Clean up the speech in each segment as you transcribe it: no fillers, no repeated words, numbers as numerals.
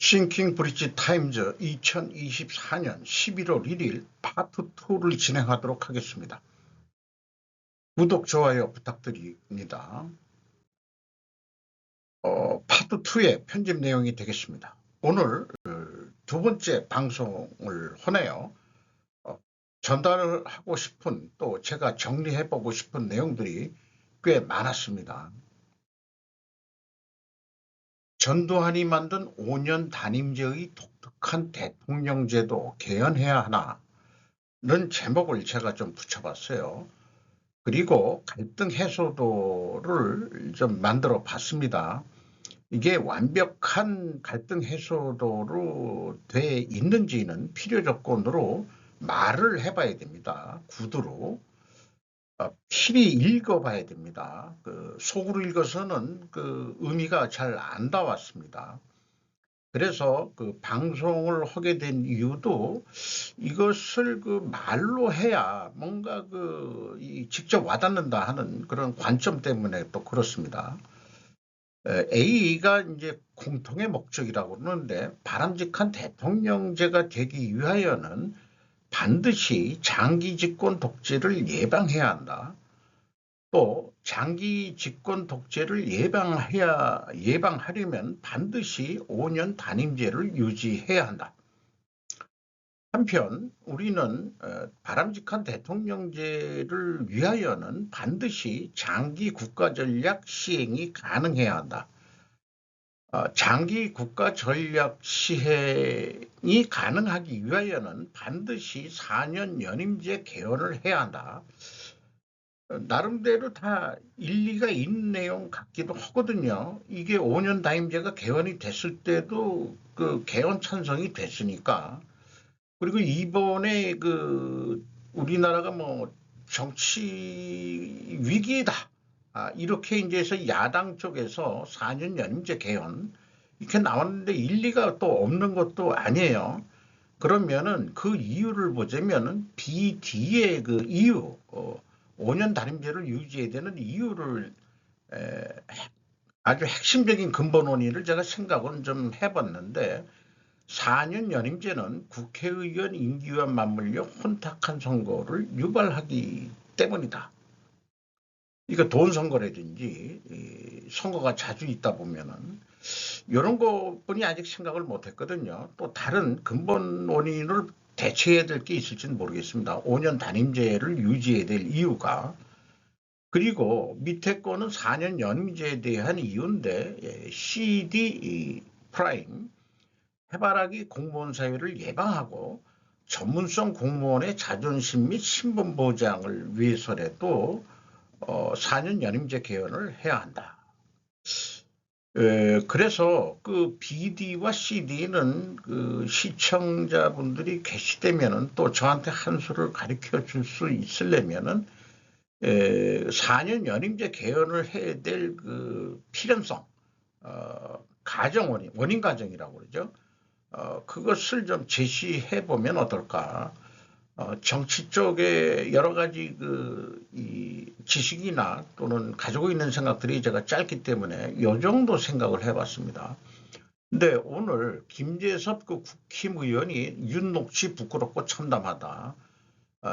싱킹 브릿지 타임즈 2024년 11월 1일 파트 2를 진행하도록 하겠습니다. 구독, 좋아요 부탁드립니다. 파트 2의 편집 내용이 되겠습니다. 오늘 두 번째 방송을 하네요. 전달을 하고 싶은, 또 제가 정리해보고 싶은 내용들이 꽤 많았습니다. 전두환이 만든 5년 단임제의 독특한 대통령제도 개헌해야 하나는 제목을 제가 좀 붙여봤어요. 그리고 갈등 해소도를 좀 만들어 봤습니다. 이게 완벽한 갈등 해소도로 돼 있는지는 필요 조건으로 말을 해봐야 됩니다. 구두로. 필히 읽어봐야 됩니다. 속으로 읽어서는 의미가 잘 안 닿았습니다. 그래서 방송을 하게 된 이유도 이것을 말로 해야 뭔가 직접 와닿는다 하는 그런 관점 때문에 또 그렇습니다. A가 이제 공통의 목적이라고 그러는데, 바람직한 대통령제가 되기 위하여는 반드시 장기 집권 독재를 예방해야 한다. 또 장기 집권 독재를 예방하려면 반드시 5년 단임제를 유지해야 한다. 한편 우리는 바람직한 대통령제를 위하여는 반드시 장기 국가전략 시행이 가능해야 한다. 장기 국가전략 시행이 가능하기 위하여는 반드시 4년 연임제 개헌을 해야 한다. 나름대로 다 일리가 있는 내용 같기도 하거든요. 이게 5년 단임제가 개헌이 됐을 때도 개헌 찬성이 됐으니까. 그리고 이번에 우리나라가 정치 위기다, 이렇게 이제 해서 야당 쪽에서 4년 연임제 개헌 이렇게 나왔는데 일리가 또 없는 것도 아니에요. 그러면은 그 이유를 보자면은 BD의 이유, 5년 단임제를 유지해야 되는 이유를 아주 핵심적인 근본 원인을 제가 생각은 좀 해봤는데, 4년 연임제는 국회의원 임기와 맞물려 혼탁한 선거를 유발하기 때문이다. 이거 돈 선거라든지 선거가 자주 있다 보면은 이런 것뿐이 아직 생각을 못했거든요. 또 다른 근본 원인을 대체해야 될 게 있을지는 모르겠습니다. 5년 단임제를 유지해야 될 이유가. 그리고 밑에 거는 4년 연임제에 대한 이유인데, CD 프라임, 해바라기 공무원 사회를 예방하고 전문성 공무원의 자존심 및 신분 보장을 위해서라도 4년 연임제 개헌을 해야 한다. 그래서 BD와 CD는 시청자분들이 계시다면은 또 저한테 한 수를 가르쳐 줄 수 있으려면은 4년 연임제 개헌을 해야 될 필연성, 원인 가정이라고 그러죠. 그것을 좀 제시해 보면 어떨까. 정치 쪽에 여러 가지 이 지식이나 또는 가지고 있는 생각들이 제가 짧기 때문에 이 정도 생각을 해봤습니다. 근데 오늘 김재섭 국힘의원이 윤녹취 부끄럽고 참담하다,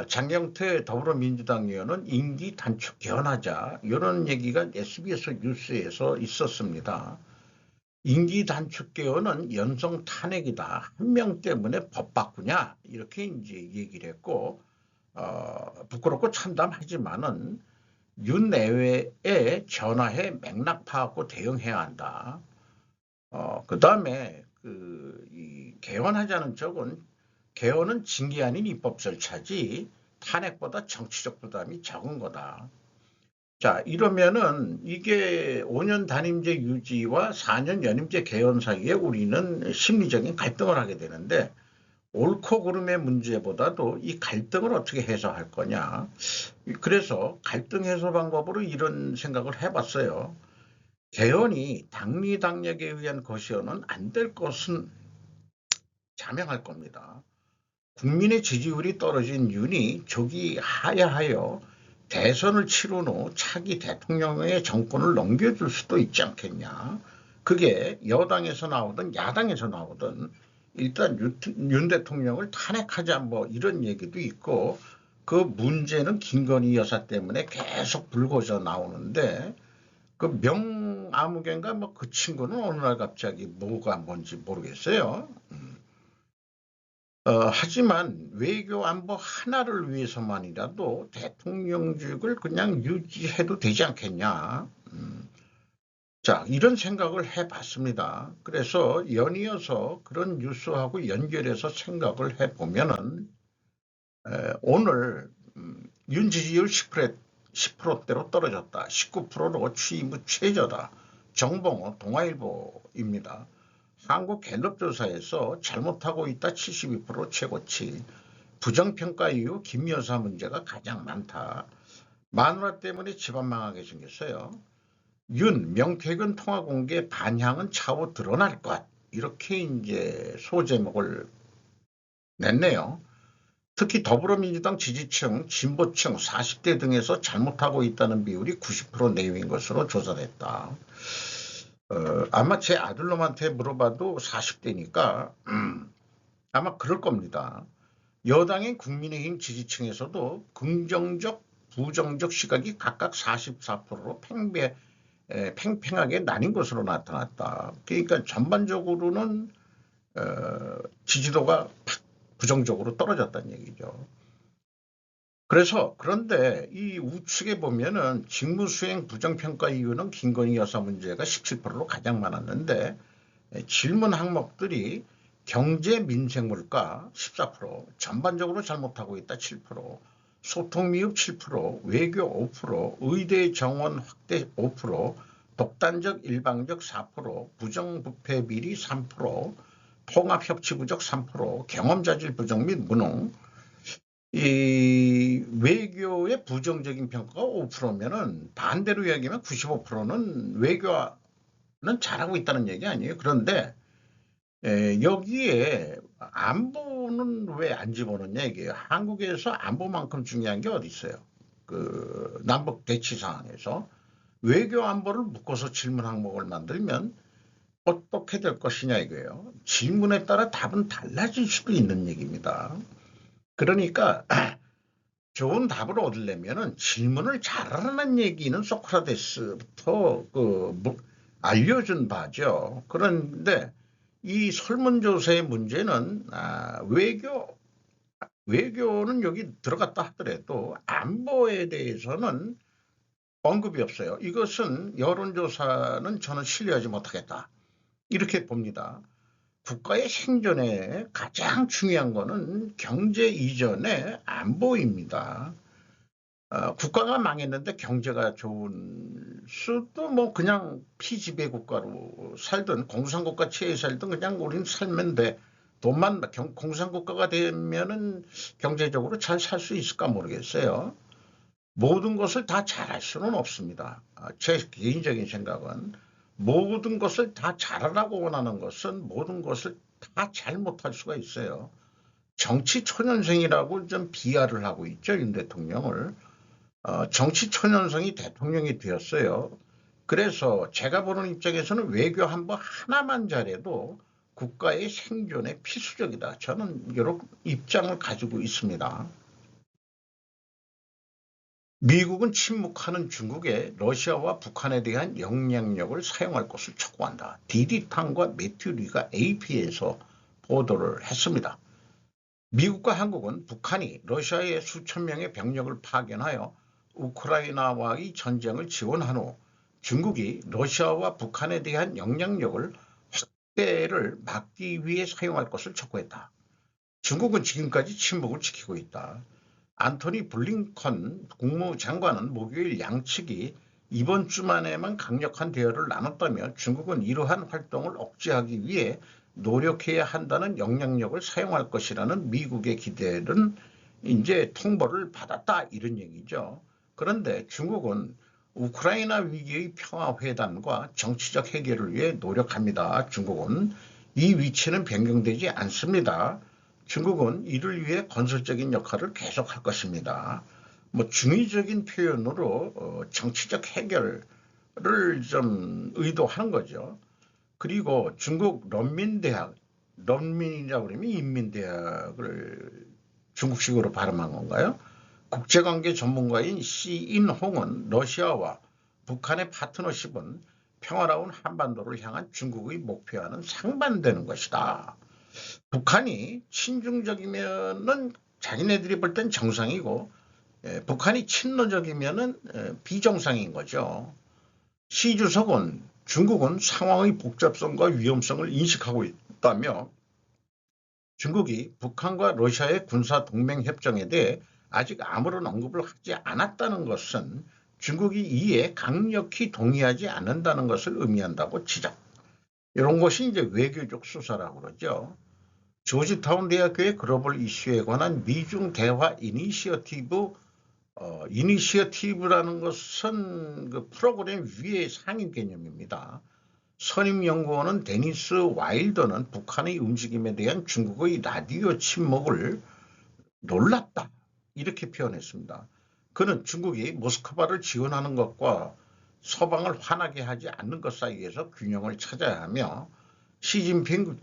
장경태 더불어민주당 의원은 임기 단축 개헌하자, 이런 얘기가 SBS 뉴스에서 있었습니다. 임기 단축 개헌은 연성 탄핵이다, 한 명 때문에 법 바꾸냐, 이렇게 이제 얘기를 했고, 부끄럽고 참담하지만은 윤 내외의 전화에 맥락 파악하고 대응해야 한다. 그 다음에 이 개헌하자는 쪽은, 개헌은 징계 아닌 입법 절차지 탄핵보다 정치적 부담이 적은 거다. 자, 이러면은 이게 5년 단임제 유지와 4년 연임제 개헌 사이에 우리는 심리적인 갈등을 하게 되는데, 옳고 그름의 문제보다도 이 갈등을 어떻게 해소할 거냐. 그래서 갈등 해소 방법으로 이런 생각을 해봤어요. 개헌이 당리당략에 의한 것이어는 안 될 것은 자명할 겁니다. 국민의 지지율이 떨어진 윤이 조기 하야하여 대선을 치른 후 차기 대통령의 정권을 넘겨줄 수도 있지 않겠냐. 그게 여당에서 나오든 야당에서 나오든 일단 윤 대통령을 탄핵하자 뭐 이런 얘기도 있고, 그 문제는 김건희 여사 때문에 계속 불거져 나오는데, 그 명아무개인가 뭐 그 친구는 어느 날 갑자기 뭐가 뭔지 모르겠어요. 하지만 외교 안보 하나를 위해서만이라도 대통령직을 그냥 유지해도 되지 않겠냐. 자, 이런 생각을 해봤습니다. 그래서 연이어서 그런 뉴스하고 연결해서 생각을 해보면은 오늘 윤 지지율 10%대로 떨어졌다. 19%로 취임 후 최저다. 정봉호 동아일보입니다. 한국갤럽조사에서 잘못하고 있다 72% 최고치. 부정평가 이후 김 여사 문제가 가장 많다. 마누라 때문에 집안 망하게 생겼어요. 윤 명태균 통화 공개 반향은 차후 드러날 것. 이렇게 이제 소제목을 냈네요. 특히 더불어민주당 지지층, 진보층, 40대 등에서 잘못하고 있다는 비율이 90% 내외인 것으로 조사됐다. 아마 제 아들놈한테 물어봐도 40대니까 아마 그럴 겁니다. 여당인 국민의힘 지지층에서도 긍정적, 부정적 시각이 각각 44%로 팽팽하게 나뉜 것으로 나타났다. 그러니까 전반적으로는 지지도가 부정적으로 떨어졌다는 얘기죠. 그래서 그런데 이 우측에 보면은 직무수행 부정평가 이유는 김건희 여사 문제가 17%로 가장 많았는데, 질문 항목들이 경제 민생 물가 14%, 전반적으로 잘못하고 있다 7%, 소통 미흡 7%, 외교 5%, 의대 정원 확대 5%, 독단적 일방적 4%, 부정부패 비리 3%, 통합협치 부족 3%, 경험자질 부정 및 무능. 이 외교의 부정적인 평가가 5%면은 반대로 이야기하면 95%는 외교는 잘하고 있다는 얘기 아니에요. 그런데 여기에 안보는 왜 안 집어넣냐 이게요. 한국에서 안보만큼 중요한 게 어디 있어요. 그 남북 대치 상황에서 외교 안보를 묶어서 질문 항목을 만들면 어떻게 될 것이냐 이거예요. 질문에 따라 답은 달라질 수도 있는 얘기입니다. 그러니까 좋은 답을 얻으려면은 질문을 잘하는 얘기는 소크라테스부터 알려준 바죠. 그런데 이 설문조사의 문제는 외교는 여기 들어갔다 하더라도 안보에 대해서는 언급이 없어요. 이것은 여론조사는 저는 신뢰하지 못하겠다. 이렇게 봅니다. 국가의 생존에 가장 중요한 거는 경제 이전의 안보입니다. 국가가 망했는데 경제가 좋은 수도 뭐 그냥 피지배 국가로 살든 공산국가 체에 살든 그냥 우리는 살면 돼. 돈만 공산국가가 되면은 경제적으로 잘 살 수 있을까 모르겠어요. 모든 것을 다 잘할 수는 없습니다. 제 개인적인 생각은 모든 것을 다 잘하라고 원하는 것은 모든 것을 다 잘 못할 수가 있어요. 정치 초년생이라고 좀 비하를 하고 있죠, 윤 대통령을. 정치 초년생이 대통령이 되었어요. 그래서 제가 보는 입장에서는 외교 한번 하나만 잘해도 국가의 생존에 필수적이다. 저는 이런 입장을 가지고 있습니다. 미국은 침묵하는 중국에 러시아와 북한에 대한 영향력을 사용할 것을 촉구한다. 디디탕과 매튜 리가 AP에서 보도를 했습니다. 미국과 한국은 북한이 러시아의 수천 명의 병력을 파견하여 우크라이나와의 전쟁을 지원한 후 중국이 러시아와 북한에 대한 영향력을 확대를 막기 위해 사용할 것을 촉구했다. 중국은 지금까지 침묵을 지키고 있다. 안토니 블링컨 국무장관은 목요일 양측이 이번 주만에만 강력한 대화를 나눴다며 중국은 이러한 활동을 억제하기 위해 노력해야 한다는 영향력을 사용할 것이라는 미국의 기대는 이제 통보를 받았다 이런 얘기죠. 그런데 중국은 우크라이나 위기의 평화회담과 정치적 해결을 위해 노력합니다. 중국은 이 위치는 변경되지 않습니다. 중국은 이를 위해 건설적인 역할을 계속할 것입니다. 뭐 중의적인 표현으로 정치적 해결을 좀 의도하는 거죠. 그리고 중국 런민대학, 런민이라고 그러면 인민대학을 중국식으로 발음한 건가요? 국제관계 전문가인 시인홍은 러시아와 북한의 파트너십은 평화로운 한반도를 향한 중국의 목표와는 상반되는 것이다. 북한이 친중적이면은 자기네들이 볼 땐 정상이고, 북한이 친러적이면은 비정상인 거죠. 시 주석은 중국은 상황의 복잡성과 위험성을 인식하고 있다며 중국이 북한과 러시아의 군사 동맹 협정에 대해 아직 아무런 언급을 하지 않았다는 것은 중국이 이에 강력히 동의하지 않는다는 것을 의미한다고 지적. 이런 것이 이제 외교적 수사라고 그러죠. 조지타운 대학교의 글로벌 이슈에 관한 미중 대화 이니시어티브라는 것은 그 프로그램 위의 상임 개념입니다. 선임연구원은 데니스 와일더는 북한의 움직임에 대한 중국의 라디오 침묵을 놀랍다 이렇게 표현했습니다. 그는 중국이 모스크바를 지원하는 것과 서방을 화나게 하지 않는 것 사이에서 균형을 찾아야 하며 시진핑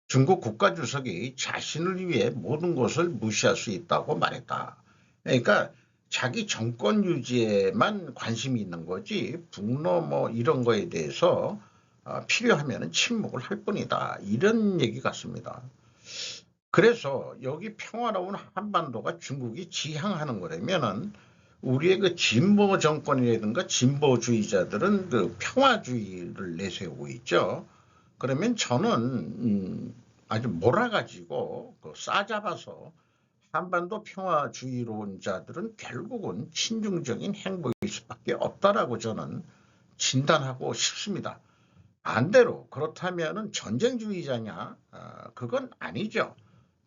중국 국가주석이 자신을 위해 모든 것을 무시할 수 있다고 말했다. 그러니까 자기 정권 유지에만 관심이 있는 거지 북러 뭐 이런 거에 대해서 필요하면 침묵을 할 뿐이다. 이런 얘기 같습니다. 그래서 여기 평화로운 한반도가 중국이 지향하는 거라면은 우리의 그 진보 정권이라든가 진보주의자들은 그 평화주의를 내세우고 있죠. 그러면 저는 아주 몰아가지고 싸잡아서 한반도 평화주의론자들은 결국은 친중적인 행보일 수밖에 없다라고 저는 진단하고 싶습니다. 반대로 그렇다면 전쟁주의자냐? 그건 아니죠.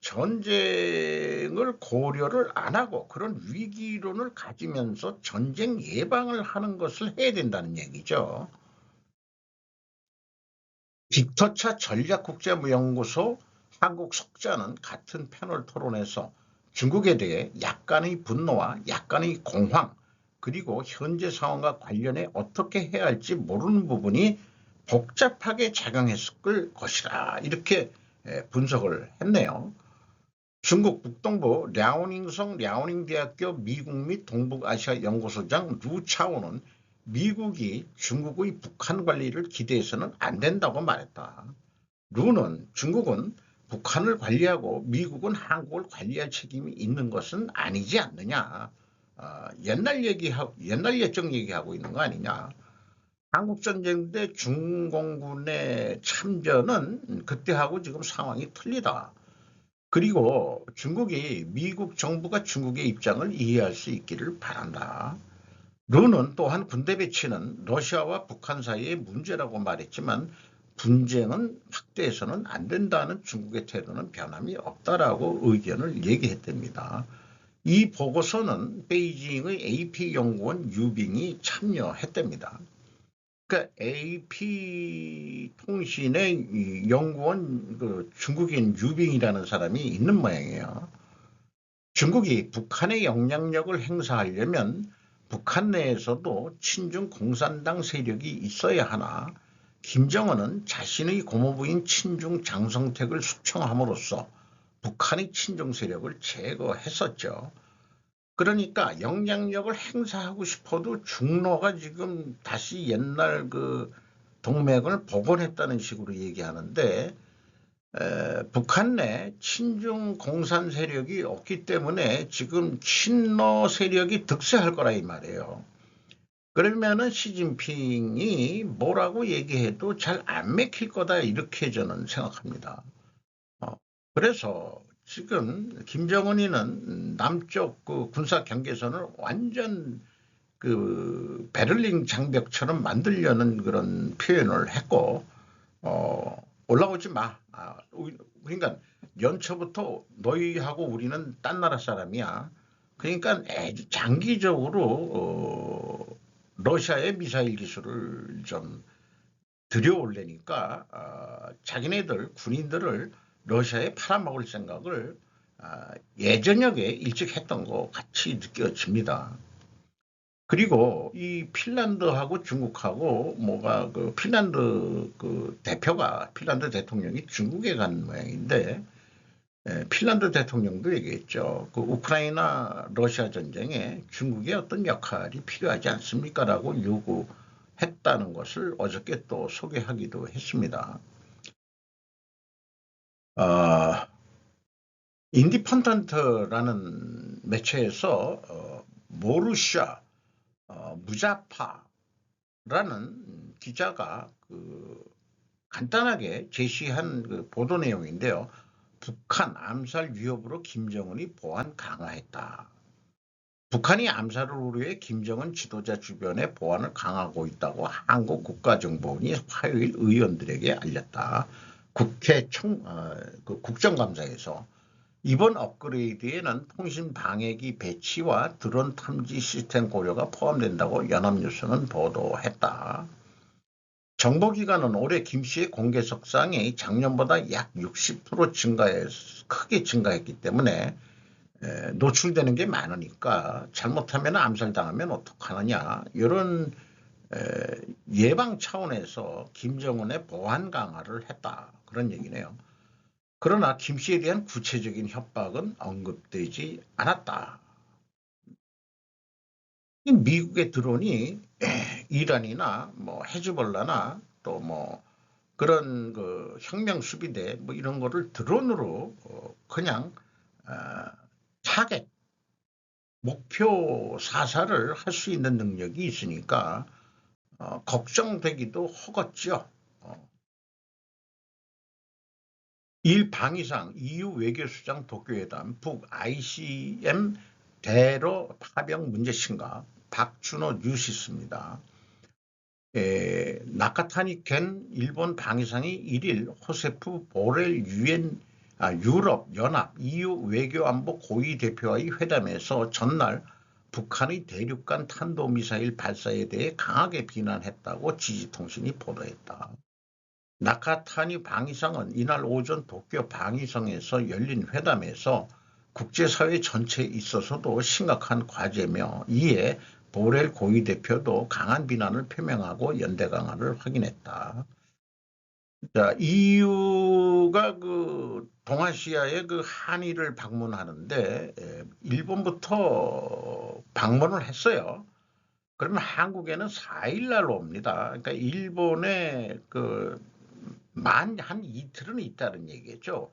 전쟁을 고려를 안 하고 그런 위기론을 가지면서 전쟁 예방을 하는 것을 해야 된다는 얘기죠. 빅터차 전략국제무연구소 한국 석자는 같은 패널 토론에서 중국에 대해 약간의 분노와 약간의 공황 그리고 현재 상황과 관련해 어떻게 해야 할지 모르는 부분이 복잡하게 작용했을 것이라 이렇게 분석을 했네요. 중국 북동부 랴오닝성 랴오닝대학교 미국 및 동북아시아 연구소장 루차오는 미국이 중국의 북한 관리를 기대해서는 안 된다고 말했다. 루는 중국은 북한을 관리하고 미국은 한국을 관리할 책임이 있는 것은 아니지 않느냐. 옛날 옛적 얘기하고 있는 거 아니냐. 한국전쟁 때 중공군의 참전은 그때하고 지금 상황이 틀리다. 그리고 중국이 미국 정부가 중국의 입장을 이해할 수 있기를 바란다. 루는 또한 군대 배치는 러시아와 북한 사이의 문제라고 말했지만 분쟁은 확대해서는 안 된다는 중국의 태도는 변함이 없다라고 의견을 얘기했답니다. 이 보고서는 베이징의 AP 연구원 유빙이 참여했답니다. 그러니까 AP 통신의 연구원 중국인 유빙이라는 사람이 있는 모양이에요. 중국이 북한의 영향력을 행사하려면 북한 내에서도 친중 공산당 세력이 있어야 하나 김정은은 자신의 고모부인 친중 장성택을 숙청함으로써 북한의 친중 세력을 제거했었죠. 그러니까 영향력을 행사하고 싶어도 중로가 지금 다시 옛날 그 동맹을 복원했다는 식으로 얘기하는데 북한 내 친중 공산 세력이 없기 때문에 지금 친러 세력이 득세할 거라 이 말이에요. 그러면은 시진핑이 뭐라고 얘기해도 잘 안 맥힐 거다 이렇게 저는 생각합니다. 그래서 지금 김정은이는 남쪽 그 군사 경계선을 완전 그 베를린 장벽처럼 만들려는 그런 표현을 했고 올라오지 마. 그러니까 연초부터 너희하고 우리는 딴 나라 사람이야. 그러니까 아주 장기적으로 러시아의 미사일 기술을 좀 들여올려니까 자기네들 군인들을 러시아에 팔아먹을 생각을 예전역에 일찍 했던 것 같이 느껴집니다. 그리고 이 핀란드하고 중국하고 뭐가 그 핀란드 그 대표가 핀란드 대통령이 중국에 간 모양인데 핀란드 대통령도 얘기했죠. 그 우크라이나 러시아 전쟁에 중국의 어떤 역할이 필요하지 않습니까라고 요구했다는 것을 어저께 또 소개하기도 했습니다. 인디펀던트라는 매체에서 모르샤 무자파라는 기자가 그 간단하게 제시한 그 보도 내용인데요. 북한 암살 위협으로 김정은이 보안 강화했다. 북한이 암살을 우려해 김정은 지도자 주변에 보안을 강화하고 있다고 한국 국가정보원이 화요일 의원들에게 알렸다. 그 국정감사에서 이번 업그레이드에는 통신 방해기 배치와 드론 탐지 시스템 고려가 포함된다고 연합뉴스는 보도했다. 정보기관은 올해 김씨의 공개석상이 작년보다 약 60% 크게 증가했기 때문에 노출되는 게 많으니까 잘못하면 암살당하면 어떡하느냐 이런 예방 차원에서 김정은의 보안 강화를 했다 그런 얘기네요. 그러나 김씨에 대한 구체적인 협박은 언급되지 않았다. 미국의 드론이 이란이나 뭐 헤즈볼라나 또 뭐 그런 그 혁명 수비대 뭐 이런 거를 드론으로 그냥 타겟 목표 사살을 할 수 있는 능력이 있으니까 걱정되기도 하겠죠. 일 방위상 EU 외교수장 도쿄회담 북 ICM 대러 파병 문제 심각 박준호 뉴시스입니다. 나카타니 겐 일본 방위상이 1일 호세프 보렐 유럽 연합 EU 외교안보 고위 대표와의 회담에서 전날 북한의 대륙간 탄도미사일 발사에 대해 강하게 비난했다고 지지통신이 보도했다. 나카타니 방위상은 이날 오전 도쿄 방위성에서 열린 회담에서 국제사회 전체에 있어서도 심각한 과제며 이에 보렐 고위 대표도 강한 비난을 표명하고 연대 강화를 확인했다. 자, EU가 그 동아시아의 그 한일을 방문하는데 일본부터 방문을 했어요. 그러면 한국에는 4일 날 옵니다. 그러니까 일본에 한 이틀은 있다는 얘기겠죠.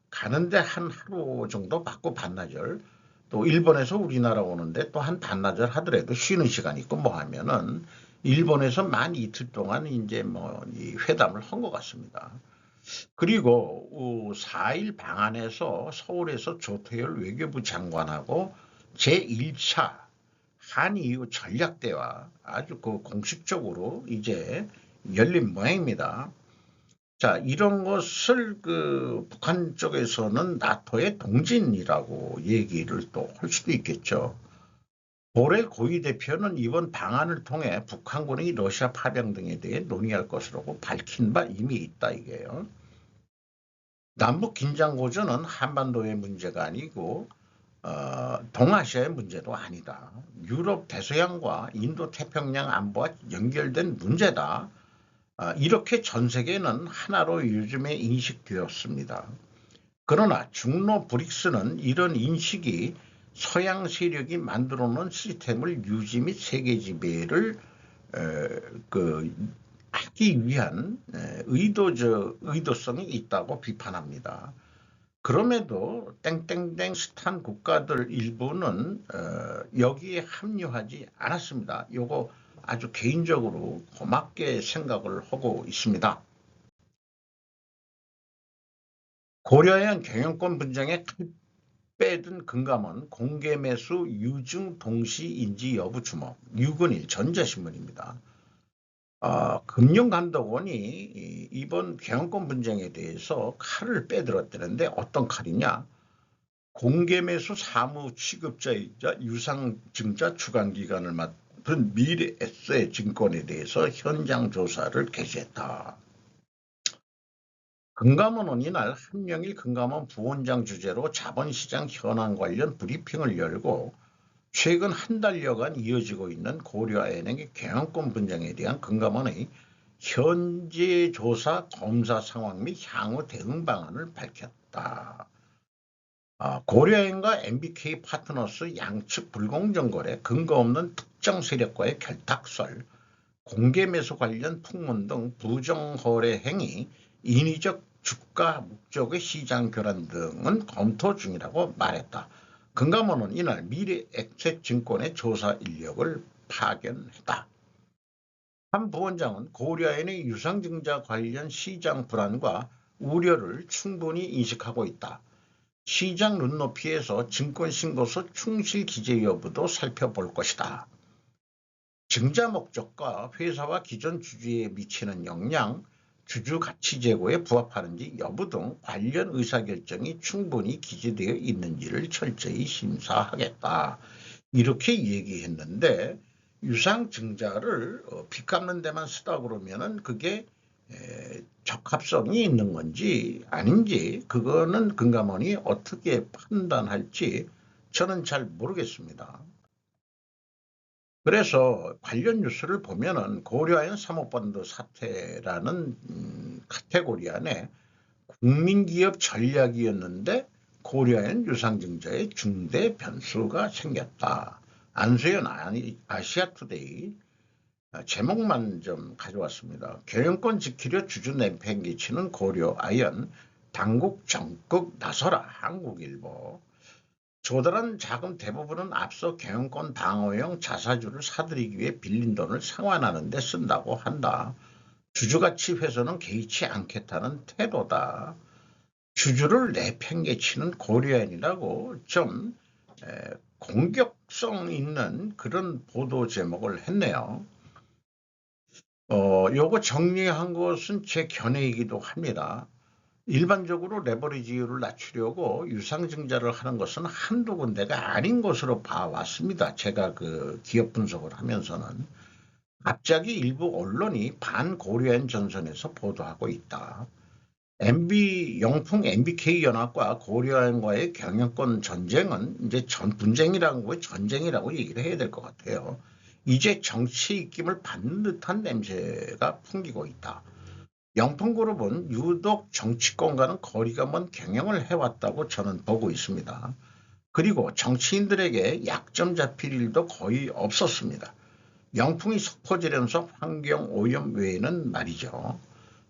가는데 한 하루 정도 받고 반나절. 또 일본에서 우리나라 오는데 또 한 반나절 하더라도 쉬는 시간 있고 뭐 하면은 일본에서 만 이틀 동안 이제 뭐 이 회담을 한 것 같습니다. 그리고 4일 방한해서 서울에서 조태열 외교부 장관하고 제1차 한이후 전략대화 아주 그 공식적으로 이제 열린 모양입니다. 자, 이런 것을 그 북한 쪽에서는 나토의 동진이라고 얘기를 또 할 수도 있겠죠. 보렐 고위 대표는 이번 방안을 통해 북한군의 러시아 파병 등에 대해 논의할 것이라고 밝힌 바 이미 있다 이게요. 남북 긴장 고조는 한반도의 문제가 아니고 동아시아의 문제도 아니다. 유럽 대서양과 인도 태평양 안보와 연결된 문제다. 이렇게 전 세계는 하나로 요즘에 인식되었습니다. 그러나 중로 브릭스는 이런 인식이 서양 세력이 만들어 놓은 시스템을 유지 및 세계 지배를 하기 위한 의도성이 있다고 비판합니다. 그럼에도 땡땡땡 스탄 국가들 일부는 여기에 합류하지 않았습니다. 요거 아주 개인적으로 고맙게 생각을 하고 있습니다. 고려현 경영권 분쟁에 칼 빼든 금감원 공개 매수 유증 동시 인지 여부 주목. 유근일 전자신문입니다. 금융감독원이 이번 경영권 분쟁에 대해서 칼을 빼들었다는데 어떤 칼이냐? 공개 매수 사무 취급자이자 유상증자 주관기관을 맡은 미래에셋증권에 대해서 현장 조사를 개시했다. 금감원은 이날 한명일 금감원 부원장 주재로 자본시장 현안 관련 브리핑을 열고 최근 한 달여간 이어지고 있는 고려아연행의 경영권 분쟁에 대한 금감원의 현재 조사 검사 상황 및 향후 대응 방안을 밝혔다. 고려아연과 MBK 파트너스 양측 불공정 거래, 근거 없는 특정 세력과의 결탁설, 공개 매수 관련 풍문 등 부정 거래 행위, 인위적 주가 목적의 시장 교란 등은 검토 중이라고 말했다. 금감원은 이날 미래에셋증권의 조사 인력을 파견했다. 한 부원장은 고려아연의 유상증자 관련 시장 불안과 우려를 충분히 인식하고 있다. 시장 눈높이에서 증권신고서 충실 기재 여부도 살펴볼 것이다. 증자 목적과 회사와 기존 주주에 미치는 영향, 주주 가치 제고에 부합하는지 여부 등 관련 의사결정이 충분히 기재되어 있는지를 철저히 심사하겠다. 이렇게 얘기했는데 유상증자를 빚 갚는 데만 쓰다 그러면은 그게 적합성이 있는 건지 아닌지 그거는 금감원이 어떻게 판단할지 저는 잘 모르겠습니다. 그래서 관련 뉴스를 보면은 고려아연 사모펀드 사태라는 카테고리 안에 국민기업 전략이었는데 고려아연 유상증자에 중대 변수가 생겼다. 안수현 아시아투데이 제목만 좀 가져왔습니다. 경영권 지키려 주주 내팽개치는 고려아연 당국 적극 나서라. 한국일보. 조달한 자금 대부분은 앞서 경영권 방어용 자사주를 사들이기 위해 빌린 돈을 상환하는 데 쓴다고 한다. 주주가치 훼손은 개의치 않겠다는 태도다. 주주를 내팽개치는 고려아연이라고 좀 공격성 있는 그런 보도 제목을 했네요. 요거 정리한 것은 제 견해이기도 합니다. 일반적으로 레버리지율을 낮추려고 유상증자를 하는 것은 한두 군데가 아닌 것으로 봐왔습니다. 제가 그 기업 분석을 하면서는. 갑자기 일부 언론이 반고려아연 전선에서 보도하고 있다. 영풍 MBK 연합과 고려아연과의 경영권 전쟁은 이제 분쟁이라고 전쟁이라고 얘기를 해야 될 것 같아요. 이제 정치 입김을 받는 듯한 냄새가 풍기고 있다. 영풍그룹은 유독 정치권과는 거리가 먼 경영을 해왔다고 저는 보고 있습니다. 그리고 정치인들에게 약점 잡힐 일도 거의 없었습니다. 영풍이 섞어지면서 환경오염 외에는 말이죠.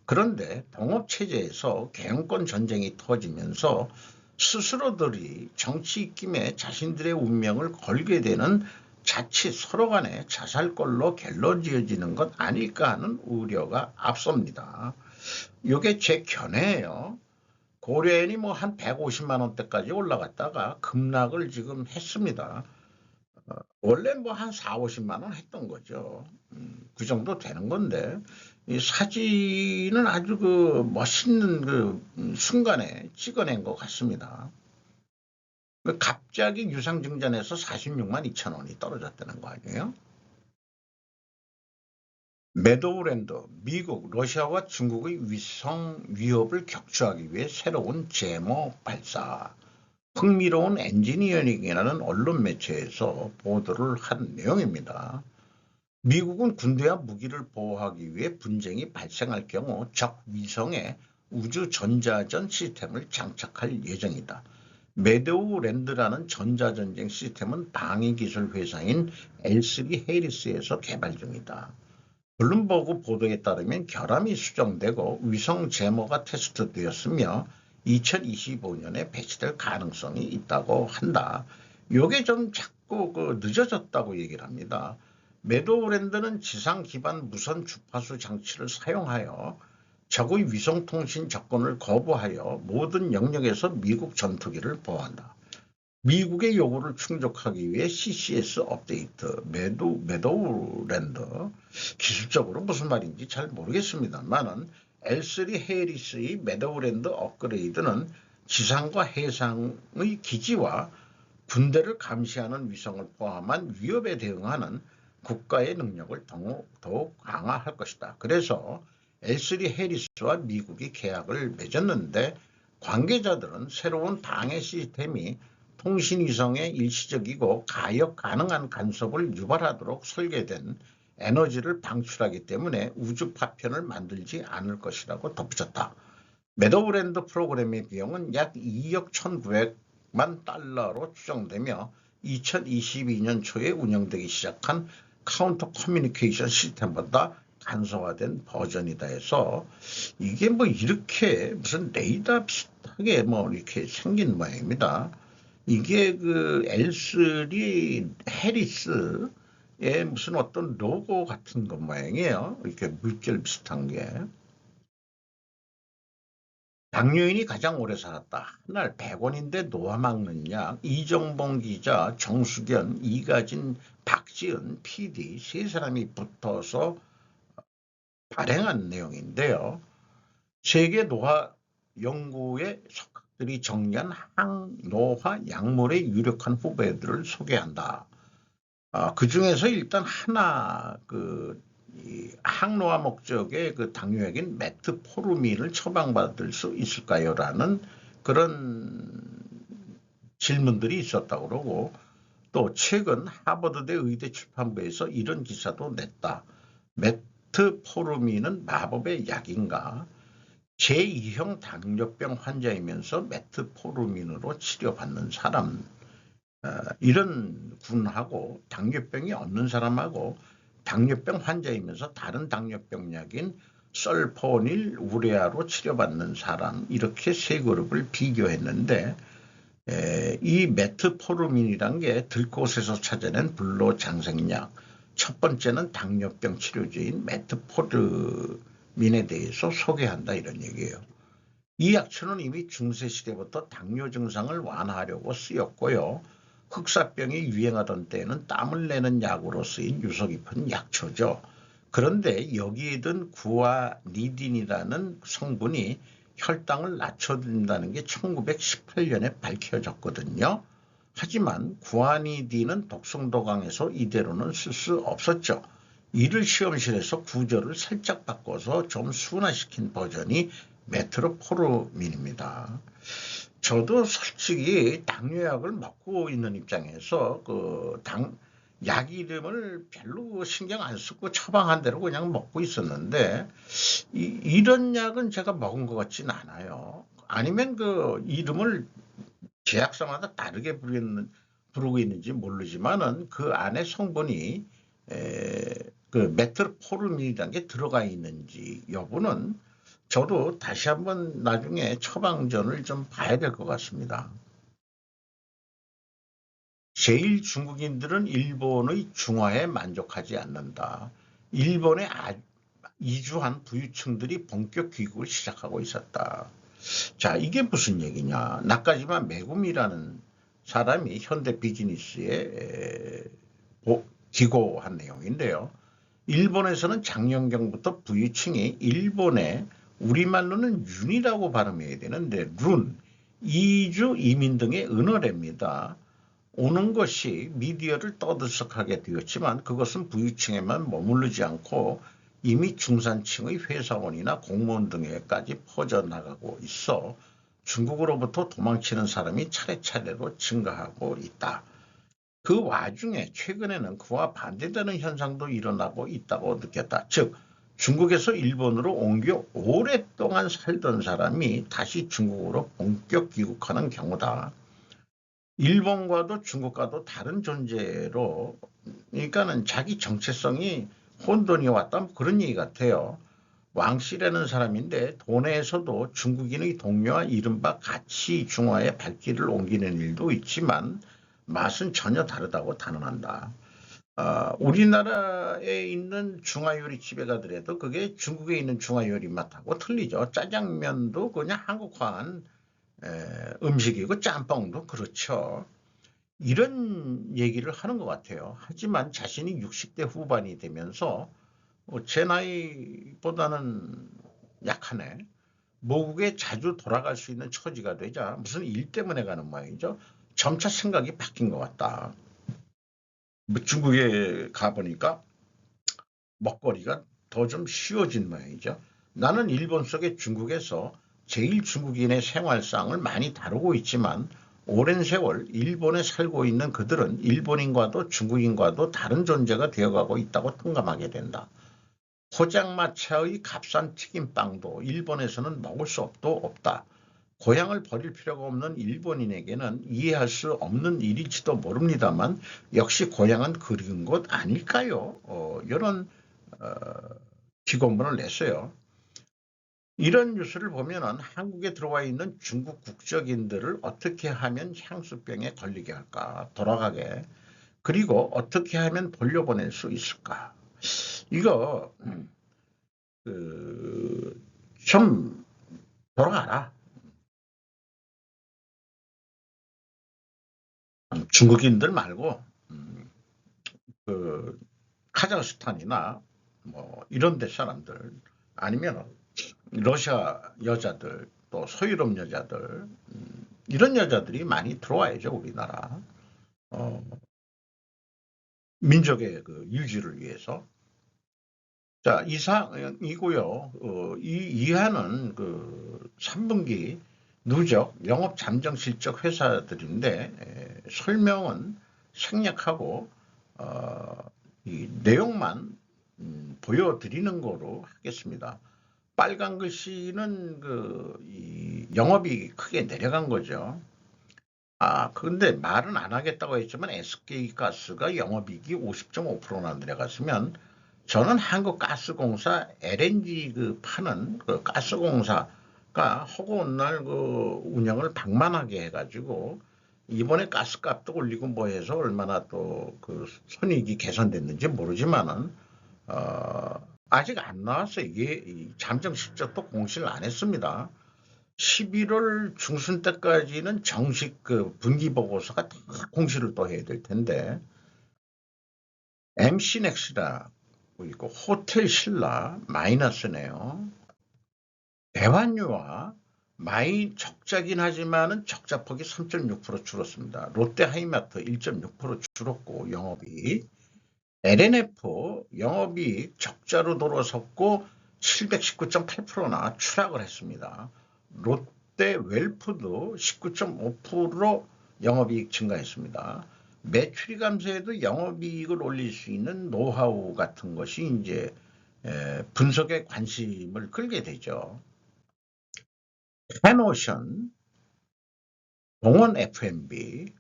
그런데 동업체제에서 경영권 전쟁이 터지면서 스스로들이 정치 입김에 자신들의 운명을 걸게 되는 자칫 서로 간에 자살골로 갤러지어지는 것 아닐까 하는 우려가 앞섭니다. 이게 제 견해예요. 고려엔이 뭐 한 150만 원대까지 올라갔다가 급락을 지금 했습니다. 원래 뭐 한 4, 50만 원 했던 거죠. 그 정도 되는 건데 이 사진은 아주 그 멋있는 그 순간에 찍어낸 것 같습니다. 갑자기 유상증자에서 46만 2천 원이 떨어졌다는 거 아니에요? 매도우랜드, 미국, 러시아와 중국의 위성 위협을 격추하기 위해 새로운 제모 발사. 흥미로운 엔지니어링이라는 언론 매체에서 보도를 한 내용입니다. 미국은 군대와 무기를 보호하기 위해 분쟁이 발생할 경우 적 위성에 우주 전자전 시스템을 장착할 예정이다. 매도우랜드라는 전자전쟁 시스템은 방위기술 회사인 L3 헤리스에서 개발 중이다. 블룸버그 보도에 따르면 결함이 수정되고 위성 제모가 테스트되었으며 2025년에 배치될 가능성이 있다고 한다. 이게 좀 자꾸 늦어졌다고 얘기를 합니다. 매도우랜드는 지상 기반 무선 주파수 장치를 사용하여 적의 위성통신 접근을 거부하여 모든 영역에서 미국 전투기를 보호한다. 미국의 요구를 충족하기 위해 CCS 업데이트, 매도우랜드. 기술적으로 무슨 말인지 잘 모르겠습니다만은 L3 헤리스의 매도우랜드 업그레이드는 지상과 해상의 기지와 군대를 감시하는 위성을 포함한 위협에 대응하는 국가의 능력을 더욱 강화할 것이다. 그래서 L3 헤리스와 미국이 계약을 맺었는데 관계자들은 새로운 방해 시스템이 통신위성의 일시적이고 가역 가능한 간섭을 유발하도록 설계된 에너지를 방출하기 때문에 우주 파편을 만들지 않을 것이라고 덧붙였다. 매더브랜드 프로그램의 비용은 약 2억 1,900만 달러로 추정되며 2022년 초에 운영되기 시작한 카운터 커뮤니케이션 시스템보다 간소화된 버전이다 해서 이게 뭐 이렇게 무슨 레이더 비슷하게 뭐 이렇게 생긴 모양입니다. 이게 그 L3 해리스의 무슨 어떤 로고 같은 것 모양이에요. 이렇게 물결 비슷한 게. 당뇨인이 가장 오래 살았다. 한 날 100원인데 노화 막는 약. 이정봉 기자, 정수견, 이가진, 박지은, PD 세 사람이 붙어서 발행한 내용인데요. 세계 노화 연구의 석학들이 정리한 항노화 약물의 유력한 후보들을 소개한다. 그 중에서 일단 하나 항노화 목적의 그 당뇨약인 메트포르민을 처방받을 수 있을까요? 라는 그런 질문들이 있었다고 그러고 또 최근 하버드대 의대 출판부에서 이런 기사도 냈다. 메트포르민은 마법의 약인가? 제2형 당뇨병 환자이면서 메트포르민으로 치료받는 사람 이런 군하고 당뇨병이 없는 사람하고 당뇨병 환자이면서 다른 당뇨병 약인 설포닐 우레아로 치료받는 사람 이렇게 세 그룹을 비교했는데 이 메트포르민이란 게 들꽃에서 찾아낸 불로장생약 첫 번째는 당뇨병 치료제인 메트포르민에 대해서 소개한다 이런 얘기예요. 이 약초는 이미 중세시대부터 당뇨 증상을 완화하려고 쓰였고요. 흑사병이 유행하던 때에는 땀을 내는 약으로 쓰인 유서 깊은 약초죠. 그런데 여기에 든 구아니딘이라는 성분이 혈당을 낮춰준다는 게 1918년에 밝혀졌거든요. 하지만 구아니딘은 독성도 강해서 이대로는 쓸 수 없었죠. 이를 시험실에서 구조를 살짝 바꿔서 좀 순화시킨 버전이 메트로포르민입니다. 저도 솔직히 당뇨약을 먹고 있는 입장에서 약 이름을 별로 신경 안 쓰고 처방한 대로 그냥 먹고 있었는데 이런 약은 제가 먹은 것 같진 않아요. 아니면 그 이름을 제약사마다 다르게 부르고 있는지 모르지만은 그 안에 성분이 그 메트포르민이라는 게 들어가 있는지 여부는 저도 다시 한번 나중에 처방전을 좀 봐야 될 것 같습니다. 제일 중국인들은 일본의 중화에 만족하지 않는다. 일본에 이주한 부유층들이 본격 귀국을 시작하고 있었다. 자, 이게 무슨 얘기냐. 나까지만 메구미라는 사람이 현대 비즈니스에 기고한 내용인데요. 일본에서는 작년경부터 부유층이 일본에 우리말로는 윤이라고 발음해야 되는데 룬, 이주 이민 등의 은어랍니다. 오는 것이 미디어를 떠들썩하게 되었지만 그것은 부유층에만 머무르지 않고 이미 중산층의 회사원이나 공무원 등에까지 퍼져나가고 있어 중국으로부터 도망치는 사람이 차례차례로 증가하고 있다. 그 와중에 최근에는 그와 반대되는 현상도 일어나고 있다고 느꼈다. 즉 중국에서 일본으로 옮겨 오랫동안 살던 사람이 다시 중국으로 본격 귀국하는 경우다. 일본과도 중국과도 다른 존재로 그러니까는 자기 정체성이 혼돈이 왔다 그런 얘기 같아요. 왕씨라는 사람인데 도내에서도 중국인의 동료와 이른바 가치 중화의 발길을 옮기는 일도 있지만 맛은 전혀 다르다고 단언한다. 우리나라에 있는 중화요리집에 가더라도 그게 중국에 있는 중화요리 맛하고 틀리죠. 짜장면도 그냥 한국화한 음식이고 짬뽕도 그렇죠. 이런 얘기를 하는 것 같아요. 하지만 자신이 60대 후반이 되면서 제 나이보다는 약하네. 모국에 자주 돌아갈 수 있는 처지가 되자 무슨 일 때문에 가는 모양이죠. 점차 생각이 바뀐 것 같다. 중국에 가보니까 먹거리가 더 좀 쉬워진 모양이죠. 나는 일본 속의 중국에서 제일 중국인의 생활상을 많이 다루고 있지만 오랜 세월 일본에 살고 있는 그들은 일본인과도 중국인과도 다른 존재가 되어가고 있다고 통감하게 된다. 포장마차의 값싼 튀김빵도 일본에서는 먹을 수 없다. 고향을 버릴 필요가 없는 일본인에게는 이해할 수 없는 일일지도 모릅니다만 역시 고향은 그리운 곳 아닐까요? 이런 기고문을 냈어요. 이런 뉴스를 보면은 한국에 들어와 있는 중국 국적인들을 어떻게 하면 향수병에 걸리게 할까, 돌아가게, 그리고 어떻게 하면 돌려보낼 수 있을까. 이거 좀 돌아가라. 중국인들 말고 그 카자흐스탄이나 뭐 이런 데 사람들, 아니면 러시아 여자들, 또 소유럽 여자들, 이런 여자들이 많이 들어와야죠, 우리나라. 어, 민족의 그 유지를 위해서. 자, 이상이고요. 이 이하는 그 3분기 누적 영업 잠정 실적 회사들인데 설명은 생략하고 이 내용만 보여드리는 거로 하겠습니다. 빨간 글씨는 이 영업이 크게 내려간 거죠. 근데 말은 안 하겠다고 했지만 SK가스가 영업이익이 50.5%나 내려갔으면, 저는 한국가스공사 LNG 파는 그 가스공사가 허구한 날 운영을 방만하게 해가지고 이번에 가스값도 올리고 뭐 해서 얼마나 또 손익이 개선됐는지 모르지만은 아직 안 나왔어요. 이게 잠정 실적도 공시를 안 했습니다. 11월 중순 때까지는 정식 분기 보고서가 다 공시를 또 해야 될 텐데, MC넥스라고 있고 호텔신라 마이너스네요. 대환유와 적자긴 하지만은 적자폭이 3.6% 줄었습니다. 롯데하이마트 1.6% 줄었고 영업이익, LNF 영업이익 적자로 돌아섰고 719.8%나 추락을 했습니다. 롯데 웰프도 19.5% 영업이익 증가했습니다. 매출이 감소해도 영업이익을 올릴 수 있는 노하우 같은 것이 이제 분석에 관심을 끌게 되죠. 펜오션, 동원 F&B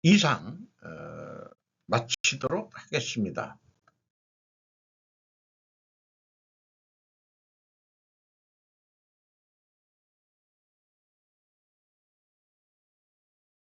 이상 마치도록 하겠습니다.